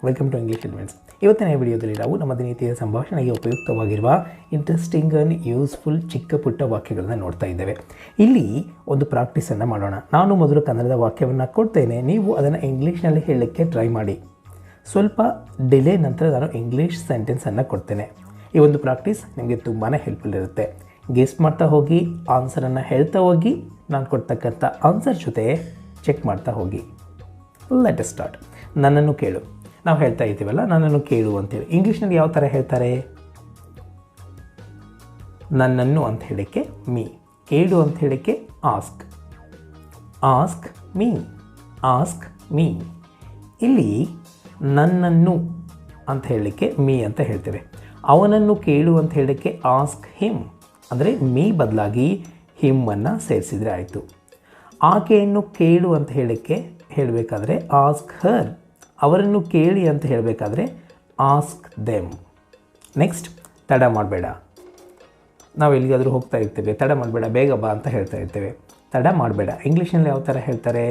Welcome to English advance. ಇವತ್ತಿನ ವಿಡಿಯೋದಲ್ಲಿ ನಾವು ನಮ್ಮ ದಿನನಿತ್ಯದ ಸಂಭಾಷಣೆಗೆ ಉಪಯುಕ್ತವಾಗಿರುವ ಇಂಟ್ರೆಸ್ಟಿಂಗ್ ಆ್ಯಂಡ್ ಯೂಸ್ಫುಲ್ ಚಿಕ್ಕ ಪುಟ್ಟ ವಾಕ್ಯಗಳನ್ನು ನೋಡ್ತಾ ಇದ್ದೇವೆ. ಇಲ್ಲಿ ಒಂದು ಪ್ರಾಕ್ಟೀಸನ್ನು ಮಾಡೋಣ. ನಾನು ಮೊದಲು ಕನ್ನಡದ ವಾಕ್ಯವನ್ನು ಕೊಡ್ತೇನೆ, ನೀವು ಅದನ್ನು ಇಂಗ್ಲೀಷ್ನಲ್ಲಿ ಹೇಳಲಿಕ್ಕೆ ಟ್ರೈ ಮಾಡಿ. ಸ್ವಲ್ಪ ಡಿಲೇ ನಂತರ ನಾನು ಇಂಗ್ಲೀಷ್ ಸೆಂಟೆನ್ಸನ್ನು ಕೊಡ್ತೇನೆ. ಈ ಒಂದು ಪ್ರಾಕ್ಟೀಸ್ ನಿಮಗೆ ತುಂಬಾ ಹೆಲ್ಪ್ಫುಲ್ ಇರುತ್ತೆ. ಗೆಸ್ ಮಾಡ್ತಾ ಹೋಗಿ, ಆನ್ಸರನ್ನು ಹೇಳ್ತಾ ಹೋಗಿ, ನಾನು ಕೊಡ್ತಕ್ಕಂಥ ಆನ್ಸರ್ ಜೊತೆ ಚೆಕ್ ಮಾಡ್ತಾ ಹೋಗಿ. Let us start. ನನ್ನನ್ನು ಕೇಳು. ನಾವು ಹೇಳ್ತಾ ಇದ್ದೀವಲ್ಲ, ನನ್ನನ್ನು ಕೇಳು ಅಂತೇಳಿ. ಇಂಗ್ಲೀಷ್ನಲ್ಲಿ ಯಾವ ಥರ ಹೇಳ್ತಾರೆ? ನನ್ನನ್ನು ಅಂತ ಹೇಳಕ್ಕೆ ಮೀ, ಕೇಳು ಅಂತ ಹೇಳಕ್ಕೆ ask, ask me, ask me. ಇಲ್ಲಿ ನನ್ನನ್ನು ಅಂತ ಹೇಳಲಿಕ್ಕೆ ಮೀ ಅಂತ ಹೇಳ್ತೇವೆ. ಅವನನ್ನು ಕೇಳು ಅಂತ ಹೇಳಕ್ಕೆ ಆಸ್ಕ್ ಹಿಮ್, ಅಂದರೆ ಮೀ ಬದಲಾಗಿ ಹಿಮ್ಮನ್ನು ಸೇರಿಸಿದರೆ ಆಯಿತು. ಆಕೆಯನ್ನು ಕೇಳು ಅಂತ ಹೇಳಬೇಕಾದ್ರೆ ಆಸ್ಕ್ ಹರ್, ಅವರನ್ನು ಕೇಳಿ ಅಂತ ಹೇಳಬೇಕಾದ್ರೆ ಆಸ್ಕ್ ದೆಮ್. ನೆಕ್ಸ್ಟ್, ತಡ ಮಾಡಬೇಡ. ನಾವು ಎಲ್ಲಿಗಾದರೂ ಹೋಗ್ತಾ ಇರ್ತೇವೆ, ತಡ ಮಾಡಬೇಡ, ಬೇಗ ಬಾ ಅಂತ ಹೇಳ್ತಾ ಇರ್ತೇವೆ. ತಡ ಮಾಡಬೇಡ ಇಂಗ್ಲೀಷ್ನಲ್ಲಿ ಯಾವ ಥರ ಹೇಳ್ತಾರೆ?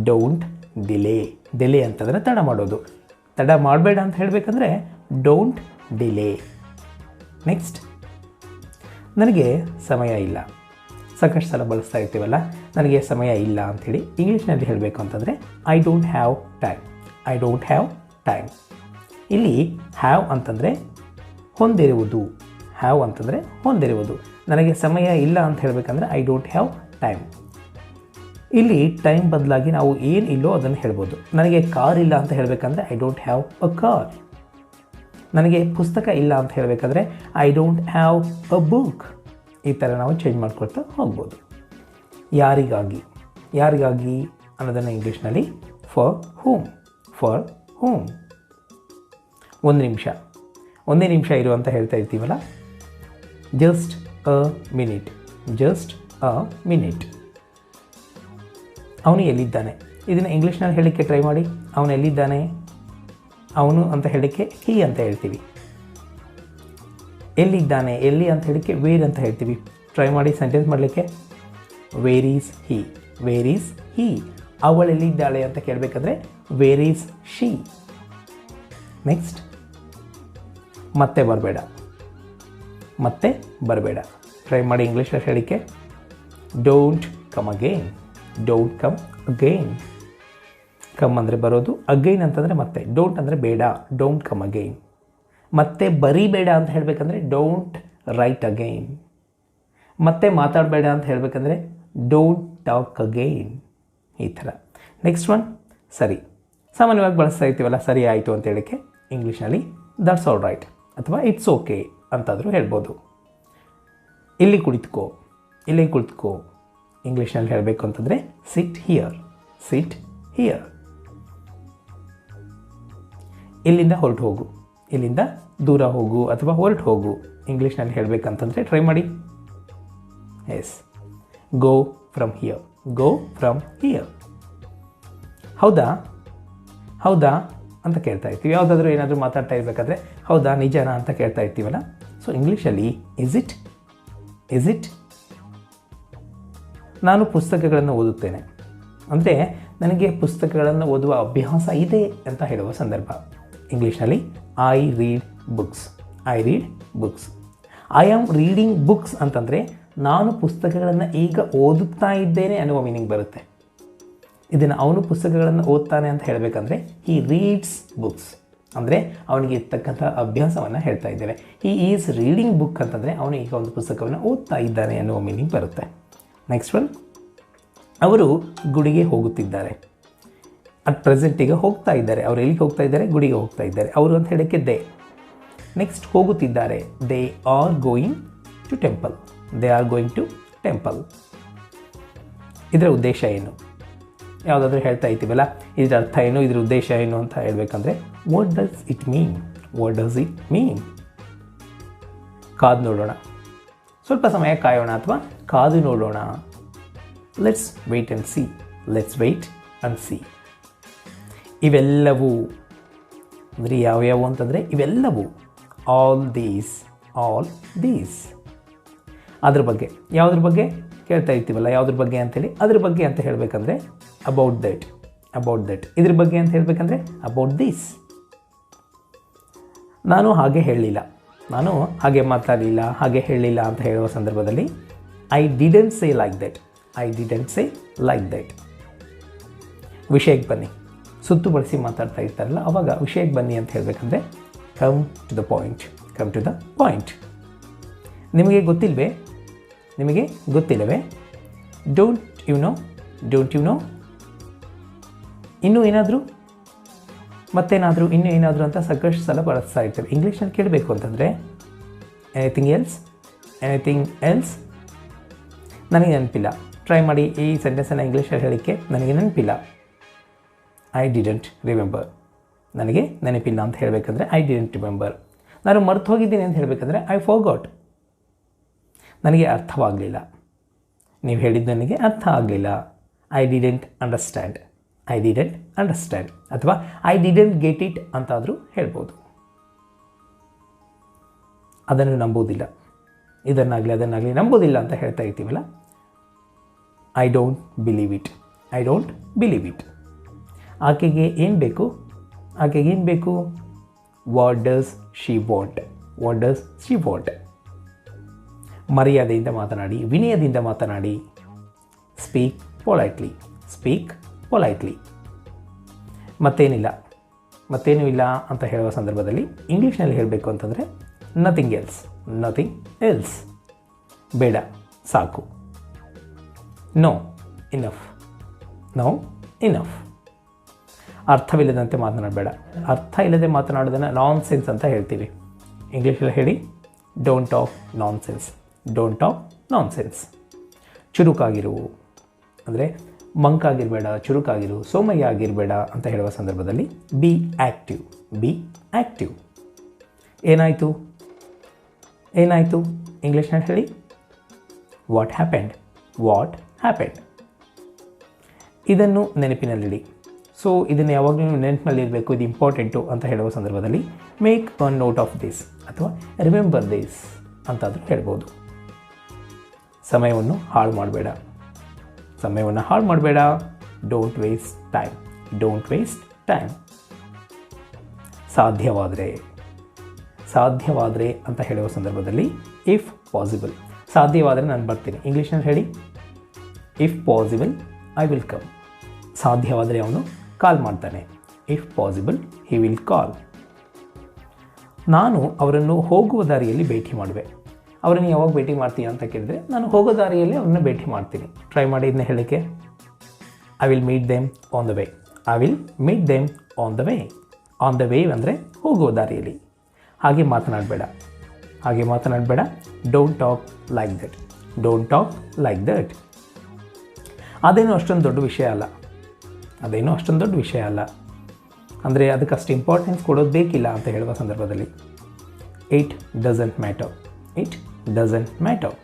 Don't delay. ಡಿಲೇ ಅಂತಂದರೆ ತಡ ಮಾಡೋದು. ತಡ ಮಾಡಬೇಡ ಅಂತ ಹೇಳಬೇಕಂದ್ರೆ ಡೋಂಟ್ ಡಿಲೇ. ನೆಕ್ಸ್ಟ್, ನನಗೆ ಸಮಯ ಇಲ್ಲ. ಸಾಕಷ್ಟು ಸಲ ಬಳಸ್ತಾ ಇರ್ತೀವಲ್ಲ, ನನಗೆ ಸಮಯ ಇಲ್ಲ ಅಂಥೇಳಿ. ಇಂಗ್ಲೀಷ್ನಲ್ಲಿ ಹೇಳಬೇಕು ಅಂತಂದರೆ I don't have time, I don't have time. ಇಲ್ಲಿ ಹ್ಯಾವ್ ಅಂತಂದರೆ ಹೊಂದಿರುವುದು, ಹ್ಯಾವ್ ಅಂತಂದರೆ ಹೊಂದಿರುವುದು. ನನಗೆ ಸಮಯ ಇಲ್ಲ ಅಂತ ಹೇಳಬೇಕಂದ್ರೆ ಐ ಡೋಂಟ್ ಹ್ಯಾವ್ ಟೈಮ್. ಇಲ್ಲಿ ಟೈಮ್ ಬದಲಾಗಿ ನಾವು ಏನು ಇಲ್ಲೋ ಅದನ್ನು ಹೇಳ್ಬೋದು. ನನಗೆ ಕಾರ್ ಇಲ್ಲ ಅಂತ ಹೇಳಬೇಕಂದ್ರೆ I don't have a car. ನನಗೆ ಪುಸ್ತಕ ಇಲ್ಲ ಅಂತ ಹೇಳಬೇಕಾದ್ರೆ I don't have a book. ಈ ಥರ ನಾವು ಚೇಂಜ್ ಮಾಡ್ಕೊಳ್ತಾ ಹೋಗ್ಬೋದು. ಯಾರಿಗಾಗಿ, ಯಾರಿಗಾಗಿ ಅನ್ನೋದನ್ನು ಇಂಗ್ಲೀಷ್ನಲ್ಲಿ ಫಾರ್ ಹೂಮ್, ಫಾರ್ ಹೂಮ್. ಒಂದು ನಿಮಿಷ, ಒಂದೇ ನಿಮಿಷ ಇರು ಅಂತ ಹೇಳ್ತಾ ಇರ್ತೀವಲ್ಲ, just a minute, just a minute. ಅವನು ಎಲ್ಲಿದ್ದಾನೆ, ಇದನ್ನು ಇಂಗ್ಲೀಷ್ನಲ್ಲಿ ಹೇಳಲಿಕ್ಕೆ ಟ್ರೈ ಮಾಡಿ. ಅವನು ಎಲ್ಲಿದ್ದಾನೆ, ಅವನು ಅಂತ ಹೇಳಲಿಕ್ಕೆ ಹೀ ಅಂತ ಹೇಳ್ತೀವಿ. ಎಲ್ಲಿದ್ದಾನೆ, ಎಲ್ಲಿ ಅಂತ ಹೇಳಲಿಕ್ಕೆ ವೇರ್ ಅಂತ ಹೇಳ್ತೀವಿ. ಟ್ರೈ ಮಾಡಿ ಸೆಂಟೆನ್ಸ್ ಮಾಡಲಿಕ್ಕೆ. Where is he, where is he. ಅವಳೆಲ್ಲಿದ್ದಾಳೆ ಅಂತ ಕೇಳಬೇಕಾದ್ರೆ ವೇರ್ ಈಸ್ ಶೀ. ನೆಕ್ಸ್ಟ್, ಮತ್ತೆ ಬರಬೇಡ, ಮತ್ತೆ ಬರಬೇಡ. ಟ್ರೈ ಮಾಡಿ ಇಂಗ್ಲೀಷಲ್ಲಿ ಹೇಳಲಿಕ್ಕೆ. Don't come again, don't come again. Come ಅಂದರೆ ಬರೋದು, ಅಗೈನ್ ಅಂತಂದರೆ ಮತ್ತೆ. ಡೋಂಟ್ ಅಂದರೆ ಬೇಡ, ಡೋಂಟ್ ಕಮ್ ಅಗೈನ್. ಮತ್ತೆ ಬರೀಬೇಡ ಅಂತ ಹೇಳಬೇಕಂದ್ರೆ ಡೋಂಟ್ ರೈಟ್ ಅಗೈನ್. ಮತ್ತೆ ಮಾತಾಡಬೇಡ ಅಂತ ಹೇಳಬೇಕಂದ್ರೆ ಡೋಂಟ್ ಟಾಕ್ ಅಗೈನ್. ಈ ಥರ. ನೆಕ್ಸ್ಟ್ ಒನ್, ಸರಿ. ಸಾಮಾನ್ಯವಾಗಿ ಬಳಸ್ತಾ ಇರ್ತೀವಲ್ಲ, ಸರಿ ಆಯಿತು ಅಂತ ಹೇಳೋಕ್ಕೆ ಇಂಗ್ಲೀಷ್ನಲ್ಲಿ ದಟ್ಸ್ ಆಲ್ ರೈಟ್ ಅಥವಾ ಇಟ್ಸ್ ಓಕೆ ಅಂತಾದರೂ ಹೇಳ್ಬೋದು. ಇಲ್ಲಿ ಕುಳಿತುಕೋ, ಇಲ್ಲಿ ಕುಳಿತುಕೋ. ಇಂಗ್ಲೀಷ್ನಲ್ಲಿ ಹೇಳಬೇಕು ಅಂತಂದರೆ ಸಿಟ್ ಹಿಯರ್, ಸಿಟ್ ಹಿಯರ್. ಇಲ್ಲಿಂದ ಹೊರಟು ಹೋಗು, ಇಲ್ಲಿಂದ ದೂರ ಹೋಗು ಅಥವಾ ಹೊರಟು ಹೋಗು. ಇಂಗ್ಲೀಷ್ನಲ್ಲಿ ಹೇಳಬೇಕಂತಂದರೆ ಟ್ರೈ ಮಾಡಿ. Yes, go from here, go from here. ಹೌದಾ, ಹೌದಾ ಅಂತ ಕೇಳ್ತಾ ಇರ್ತೀವಿ. ಯಾವುದಾದ್ರೂ ಏನಾದರೂ ಮಾತಾಡ್ತಾ ಇರಬೇಕಾದ್ರೆ ಹೌದಾ, ನಿಜನಾ ಅಂತ ಕೇಳ್ತಾ ಇರ್ತೀವಲ್ಲ. ಸೊ ಇಂಗ್ಲೀಷಲ್ಲಿ ಇಸ್ ಇಟ್, ಇಸ್ ಇಟ್. ನಾನು ಪುಸ್ತಕಗಳನ್ನು ಓದುತ್ತೇನೆ ಅಂದರೆ ನನಗೆ ಪುಸ್ತಕಗಳನ್ನು ಓದುವ ಅಭ್ಯಾಸ ಇದೆ ಅಂತ ಹೇಳುವ ಸಂದರ್ಭ. ಇಂಗ್ಲೀಷ್ನಲ್ಲಿ I read books, I read books. I am reading books ಅಂತಂದರೆ ನಾನು ಪುಸ್ತಕಗಳನ್ನು ಈಗ ಓದುತ್ತಾ ಇದ್ದೇನೆ ಅನ್ನುವ ಮೀನಿಂಗ್ ಬರುತ್ತೆ. ಇದನ್ನು ಅವನು ಪುಸ್ತಕಗಳನ್ನು ಓದ್ತಾನೆ ಅಂತ ಹೇಳಬೇಕಂದ್ರೆ ಹಿ ರೀಡ್ಸ್ ಬುಕ್ಸ್, ಅಂದರೆ ಅವನಿಗೆ ಇರ್ತಕ್ಕಂಥ ಅಭ್ಯಾಸವನ್ನು ಹೇಳ್ತಾ ಇದ್ದೇವೆ. ಹಿ ಈಸ್ ರೀಡಿಂಗ್ ಬುಕ್ ಅಂತಂದರೆ ಅವನು ಈಗ ಒಂದು ಪುಸ್ತಕವನ್ನು ಓದ್ತಾ ಇದ್ದಾನೆ ಅನ್ನುವ ಮೀನಿಂಗ್ ಬರುತ್ತೆ. ನೆಕ್ಸ್ಟ್ ಒನ್, ಅವರು ಗುಡಿಗೆ ಹೋಗುತ್ತಿದ್ದಾರೆ. ಅಟ್ ಪ್ರೆಸೆಂಟ್ ಈಗ ಹೋಗ್ತಾ ಇದ್ದಾರೆ. ಅವರು ಎಲ್ಲಿಗೆ ಹೋಗ್ತಾ ಇದ್ದಾರೆ? ಗುಡಿಗೆ ಹೋಗ್ತಾ ಇದ್ದಾರೆ. ಅವರು ಅಂತ ಹೇಳೋಕ್ಕೆ ದೇ. ನೆಕ್ಸ್ಟ್, ಹೋಗುತ್ತಿದ್ದಾರೆ. They are going to temple, they are going to temple. ಇದರ ಉದ್ದೇಶ ಏನು? ಯಾವುದಾದ್ರೂ ಹೇಳ್ತಾ ಇದ್ದೀವಲ್ಲ, ಇದರ ಅರ್ಥ ಏನು, ಇದರ ಉದ್ದೇಶ ಏನು ಅಂತ ಹೇಳಬೇಕಂದ್ರೆ what does it mean, what does it mean. ಕಾದು ನೋಡೋಣ, ಸ್ವಲ್ಪ ಸಮಯ ಕಾಯೋಣ ಅಥವಾ ಕಾದು ನೋಡೋಣ. Let's wait and C, let's wait and C. ಇವೆಲ್ಲವೂ ಅಂದರೆ ಯಾವ್ಯಾವು ಅಂತಂದರೆ ಇವೆಲ್ಲವೂ. All these, all these. ಅದ್ರ ಬಗ್ಗೆ, ಯಾವುದ್ರ ಬಗ್ಗೆ ಕೇಳ್ತಾ ಇರ್ತೀವಲ್ಲ, ಯಾವುದ್ರ ಬಗ್ಗೆ ಅಂತೇಳಿ ಅದ್ರ ಬಗ್ಗೆ ಅಂತ ಹೇಳಬೇಕಂದ್ರೆ ಅಬೌಟ್ ದಟ್, ಅಬೌಟ್ ದಟ್. ಇದ್ರ ಬಗ್ಗೆ ಅಂತ ಹೇಳಬೇಕಂದ್ರೆ ಅಬೌಟ್ ದಿಸ್, ನಾನು ಹಾಗೆ ಹೇಳಲಿಲ್ಲ, ನಾನು ಹಾಗೆ ಮಾತಾಡಲಿಲ್ಲ, ಹಾಗೆ ಹೇಳಲಿಲ್ಲ ಅಂತ ಹೇಳುವ ಸಂದರ್ಭದಲ್ಲಿ I didn't say like that, I didn't say like that. ವಿಷಯಕ್ಕೆ ಬನ್ನಿ, ಸುತ್ತು ಬಳಸಿ ಮಾತಾಡ್ತಾ ಇರ್ತಾರಲ್ಲ ಅವಾಗ ವಿಷಯಕ್ಕೆ ಬನ್ನಿ ಅಂತ ಹೇಳಬೇಕಂದ್ರೆ come to the point, come to the point. ನಿಮಗೆ ಗೊತ್ತಿಲ್ಲವೇ, ನಿಮಗೆ ಗೊತ್ತಿಲ್ಲವೇ, don't you know, don't you know. ಇನ್ನೂ ಏನಾದರೂ, ಮತ್ತೇನಾದರೂ, ಇನ್ನೂ ಏನಾದರೂ ಅಂತ ಸಾಕಷ್ಟು ಸಲ ಬಳಸ್ತಾ ಇರ್ತೇವೆ. ಇಂಗ್ಲೀಷ್ನಲ್ಲಿ ಕೇಳಬೇಕು ಅಂತಂದರೆ ಎನಿಥಿಂಗ್ ಎಲ್ಸ್, ಎನಿಥಿಂಗ್ ಎಲ್ಸ್. ನನಗೆ ನೆನಪಿಲ್ಲ, ಟ್ರೈ ಮಾಡಿ ಈ ಸೆಂಟೆನ್ಸನ್ನು ಇಂಗ್ಲೀಷಲ್ಲಿ ಹೇಳಲಿಕ್ಕೆ. ನನಗೆ ನೆನಪಿಲ್ಲ, ಐ ಡಿಡೆಂಟ್ ರಿಮೆಂಬರ್. ನನಗೆ ನೆನಪಿಲ್ಲ ಅಂತ ಹೇಳಬೇಕಂದ್ರೆ ಐ ಡಿಡೆಂಟ್ ರಿಮೆಂಬರ್. ನಾನು ಮರ್ತು ಹೋಗಿದ್ದೀನಿ ಅಂತ ಹೇಳಬೇಕಂದ್ರೆ ಐ ಫಾರ್ಗಾಟ್. ನನಗೆ ಅರ್ಥವಾಗಲಿಲ್ಲ, ನೀವು ಹೇಳಿದ್ದು ನನಗೆ ಅರ್ಥ ಆಗಲಿಲ್ಲ. I didn't understand, I didn't understand. ಅಥವಾ ಐ ಡಿಡೆಂಟ್ ಗೆಟ್ ಇಟ್ ಅಂತಾದರೂ ಹೇಳ್ಬೋದು. ಅದನ್ನು ನಂಬೋದಿಲ್ಲ, ಇದನ್ನಾಗಲಿ ಅದನ್ನಾಗಲಿ ನಂಬೋದಿಲ್ಲ ಅಂತ ಹೇಳ್ತಾ ಇರ್ತೀವಲ್ಲ, I don't believe it, I don't believe it. ಆಕೆಗೆ ಏನು ಬೇಕು, ಆಕೆಗೆ ಏನು ಬೇಕು, what does she want, what does she want. ಮರ್ಯಾದೆಯಿಂದ ಮಾತನಾಡಿ, ವಿನಯದಿಂದ ಮಾತನಾಡಿ. Speak politely, speak politely. ಮತ್ತೇನಿಲ್ಲ, ಮತ್ತೇನೂ ಇಲ್ಲ ಅಂತ ಹೇಳುವ ಸಂದರ್ಭದಲ್ಲಿ ಇಂಗ್ಲೀಷ್ನಲ್ಲಿ ಹೇಳಬೇಕು ಅಂತಂದರೆ ನಥಿಂಗ್ ಎಲ್ಸ್, ನಥಿಂಗ್ ಎಲ್ಸ್. ಬೇಡ, ಸಾಕು. No, enough, no, enough. ಅರ್ಥವಿಲ್ಲದಂತೆ ಮಾತನಾಡಬೇಡ. ಅರ್ಥ ಇಲ್ಲದೆ ಮಾತನಾಡೋದನ್ನು ನಾನ್ ಸೆನ್ಸ್ ಅಂತ ಹೇಳ್ತೀವಿ. ಇಂಗ್ಲೀಷಲ್ಲಿ ಹೇಳಿ, don't talk nonsense, don't talk nonsense. ಚುರುಕಾಗಿರು ಅಂದರೆ ಮಂಕಾಗಿರಬೇಡ, ಚುರುಕಾಗಿರು, ಸೋಮಯ್ಯ ಆಗಿರಬೇಡ ಅಂತ ಹೇಳುವ ಸಂದರ್ಭದಲ್ಲಿ ಬಿ ಆ್ಯಕ್ಟಿವ್, ಬಿ ಆ್ಯಕ್ಟಿವ್. ಏನಾಯಿತು, ಏನಾಯಿತು ಇಂಗ್ಲೀಷ್ನಲ್ಲಿ ಹೇಳಿ, ವಾಟ್ ಹ್ಯಾಪೆಂಡ್, ವಾಟ್ ಹ್ಯಾಪೆಂಡ್. ಇದನ್ನು ನೆನಪಿನಲ್ಲಿಡಿ. ಸೊ ಇದನ್ನು ಯಾವಾಗಲೂ ನೆನಪಿನಲ್ಲಿರಬೇಕು, ಇದು ಇಂಪಾರ್ಟೆಂಟು ಅಂತ ಹೇಳುವ ಸಂದರ್ಭದಲ್ಲಿ make one note of this ಅಥವಾ ರಿಮೆಂಬರ್ ದಿಸ್ ಅಂತಾದರೂ ಹೇಳ್ಬೋದು. ಸಮಯವನ್ನು ಹಾಳು ಮಾಡಬೇಡ, ಸಮಯವನ್ನು ಹಾಳು ಮಾಡಬೇಡ. Don't waste time, don't waste time. ಸಾಧ್ಯವಾದರೆ, ಸಾಧ್ಯವಾದರೆ ಅಂತ ಹೇಳುವ ಸಂದರ್ಭದಲ್ಲಿ ಇಫ್ ಪಾಸಿಬಲ್. ಸಾಧ್ಯವಾದರೆ ನಾನು ಬರ್ತೀನಿ. ಇಂಗ್ಲೀಷ್ನಲ್ಲಿ ಹೇಳಿ, if possible I will come. ಸಾಧ್ಯವಾದರೆ ಅವನು ಕಾಲ್ ಮಾಡ್ತಾನೆ. If possible he will call. ನಾನು ಅವರನ್ನು ಹೋಗುವ ದಾರಿಯಲ್ಲಿ ಭೇಟಿ ಮಾಡುವೆ. ಅವರನ್ನು ಯಾವಾಗ ಭೇಟಿ ಮಾಡ್ತೀಯ ಅಂತ ಕೇಳಿದರೆ ನಾನು ಹೋಗೋ ದಾರಿಯಲ್ಲಿ ಅವ್ರನ್ನ ಭೇಟಿ ಮಾಡ್ತೀನಿ. ಟ್ರೈ ಮಾಡಿ ಇದನ್ನ ಹೇಳೋಕ್ಕೆ. I will meet them on the way, I will meet them on the way. On the way ಅಂದರೆ ಹೋಗುವ ದಾರಿಯಲ್ಲಿ. ಹಾಗೆ ಮಾತನಾಡಬೇಡ, ಹಾಗೆ ಮಾತನಾಡಬೇಡ. Don't talk like that, don't talk like that. ಅದೇನೂ ಅಷ್ಟೊಂದು ದೊಡ್ಡ ವಿಷಯ ಅಲ್ಲ, ಅದೇನೂ ಅಷ್ಟೊಂದು ದೊಡ್ಡ ವಿಷಯ ಅಲ್ಲ ಅಂದರೆ ಅದಕ್ಕಷ್ಟು ಇಂಪಾರ್ಟೆನ್ಸ್ ಕೊಡೋದು ಬೇಕಿಲ್ಲ ಅಂತ ಹೇಳುವ ಸಂದರ್ಭದಲ್ಲಿ it doesn't matter, it doesn't matter.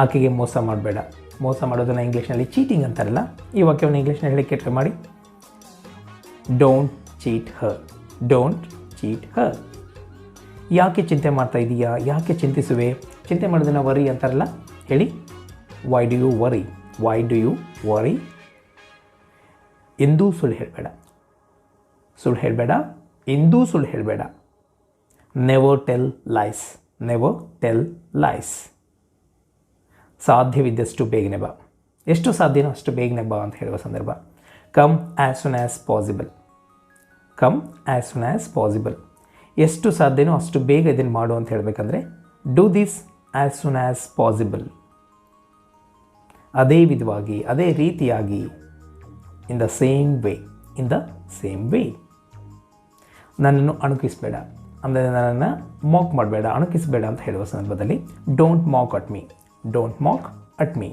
ಆಕೆಗೆ ಮೋಸ ಮಾಡಬೇಡ. ಮೋಸ ಮಾಡೋದನ್ನು ಇಂಗ್ಲೀಷ್ನಲ್ಲಿ ಚೀಟಿಂಗ್ ಅಂತಾರಲ್ಲ, ಈ ವಾಕ್ಯವನ್ನು ಇಂಗ್ಲೀಷ್ನಲ್ಲಿ ಹೇಳಕ್ಕೆ ಟ್ರೈ ಮಾಡಿ. Don't cheat her, don't cheat her. ಯಾಕೆ ಚಿಂತೆ ಮಾಡ್ತಾ ಇದೀಯಾ, ಯಾಕೆ ಚಿಂತಿಸುವೆ, ಚಿಂತೆ ಮಾಡೋದನ್ನು ವರಿ ಅಂತಾರಲ್ಲ, ಹೇಳಿ why do you worry, why do you worry. ಎಂದೂ ಸುಳ್ಳು ಹೇಳಬೇಡ, ಸುಳ್ಳು ಹೇಳಬೇಡ, ಎಂದೂ ಸುಳ್ಳು ಹೇಳಬೇಡ. Never tell lies, never tell lies. ಸಾಧ್ಯವಿದ್ದಷ್ಟು ಬೇಗನೆ ಬಾ, ಎಷ್ಟು ಸಾಧ್ಯನೋ ಅಷ್ಟು ಬೇಗನೆ ಬಾ ಅಂತ ಹೇಳುವ ಸಂದರ್ಭ. Come as soon as possible, come as soon as possible. ಎಷ್ಟು ಸಾಧ್ಯನೋ ಅಷ್ಟು ಬೇಗ ಇದನ್ನು ಮಾಡು ಅಂತ ಹೇಳಬೇಕಂದ್ರೆ do this as soon as possible. ಅದೇ ವಿಧವಾಗಿ, ಅದೇ ರೀತಿಯಾಗಿ, in the same way, in the same way. ನನ್ನನ್ನು ಅಣುಕಿಸಬೇಡ ಅಂದರೆ ನನ್ನನ್ನು ಮಾಕ್ ಮಾಡಬೇಡ, ಅಣುಕಿಸಬೇಡ ಅಂತ ಹೇಳುವ ಸಂದರ್ಭದಲ್ಲಿ don't mock at me, don't mock at me.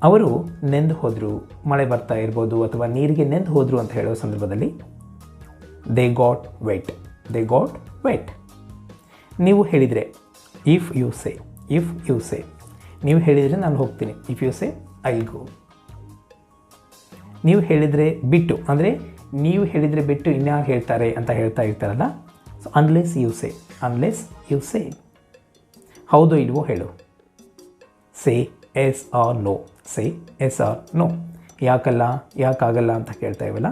ಅವರು ನೆಂದು ಹೋದರು, ಮಳೆ ಬರ್ತಾ ಇರ್ಬೋದು ಅಥವಾ ನೀರಿಗೆ ನೆಂದು ಹೋದರು ಅಂತ ಹೇಳುವ ಸಂದರ್ಭದಲ್ಲಿ they got wet, they got wet. ನೀವು ಹೇಳಿದರೆ if you say, if you say, ನೀವು ಹೇಳಿದರೆ ನಾನು ಹೋಗ್ತೀನಿ. If you say I will go. ನೀವು ಹೇಳಿದರೆ ಬಿಟ್ಟು ಅಂದರೆ ನೀವು ಹೇಳಿದರೆ ಬಿಟ್ಟು ಇನ್ಯಾರು ಹೇಳ್ತಾರೆ ಅಂತ ಹೇಳ್ತಾ ಇರ್ತಾರಲ್ಲ, so unless you say, unless you say. ಹೌದು ಇಲ್ವೋ ಹೇಳು. Say yes or no, say yes or no. ಯಾಕಲ್ಲ, ಯಾಕಾಗಲ್ಲ ಅಂತ ಕೇಳ್ತಾ ಇವಲ್ಲ,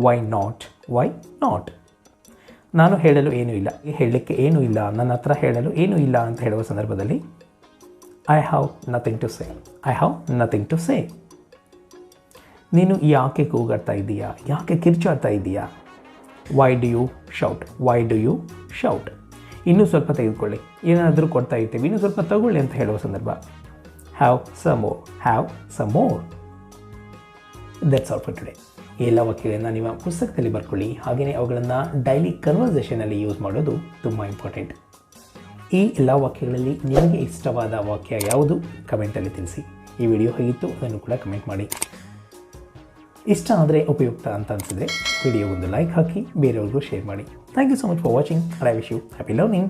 ವೈ ನಾಟ್, ವೈ ನಾಟ್. ನಾನು ಹೇಳಲು ಏನೂ ಇಲ್ಲ, ಹೇಳಲಿಕ್ಕೆ ಏನೂ ಇಲ್ಲ, ನನ್ನ ಹತ್ರ ಹೇಳಲು ಏನೂ ಇಲ್ಲ ಅಂತ ಹೇಳುವ ಸಂದರ್ಭದಲ್ಲಿ I have nothing to say. I have nothing to say. ನೀನು ಯಾಕೆ ಕೂಗಾಡ್ತಾ ಇದ್ದೀಯಾ, ಯಾಕೆ ಕಿರ್ಚಾಡ್ತಾ ಇದ್ದೀಯಾ? Why do you shout, why do you shout. ಇನ್ನೂ ಸ್ವಲ್ಪ ತೆಗೆದುಕೊಳ್ಳಿ, ಏನಾದರೂ ಕೊಡ್ತಾ ಇರ್ತೀವಿ, ಇನ್ನೂ ಸ್ವಲ್ಪ ತಗೊಳ್ಳಿ ಅಂತ ಹೇಳುವ ಸಂದರ್ಭ have some more, have some more. That's all for today. ಈ ಎಲ್ಲ ವಾಕ್ಯಗಳನ್ನು ನಿಮ್ಮ ಪುಸ್ತಕದಲ್ಲಿ ಬರ್ಕೊಳ್ಳಿ, ಹಾಗೆಯೇ ಅವುಗಳನ್ನು ಡೈಲಿ ಕನ್ವರ್ಸೇಷನಲ್ಲಿ ಯೂಸ್ ಮಾಡೋದು ತುಂಬ ಇಂಪಾರ್ಟೆಂಟ್. ಈ ಎಲ್ಲ ವಾಕ್ಯಗಳಲ್ಲಿ ನಿಮಗೆ ಇಷ್ಟವಾದ ವಾಕ್ಯ ಯಾವುದು ಕಮೆಂಟಲ್ಲಿ ತಿಳಿಸಿ. ಈ ವಿಡಿಯೋ ಹೇಗಿತ್ತು ಅದನ್ನು ಕೂಡ ಕಮೆಂಟ್ ಮಾಡಿ. ಇಷ್ಟ ಆದರೆ ಉಪಯುಕ್ತ ಅಂತ ಅನಿಸಿದರೆ ವಿಡಿಯೋಗೊಂದು ಲೈಕ್ ಹಾಕಿ ಬೇರೆಯವ್ರಿಗೂ ಶೇರ್ ಮಾಡಿ. Thank you so much for watching. I wish you happy learning.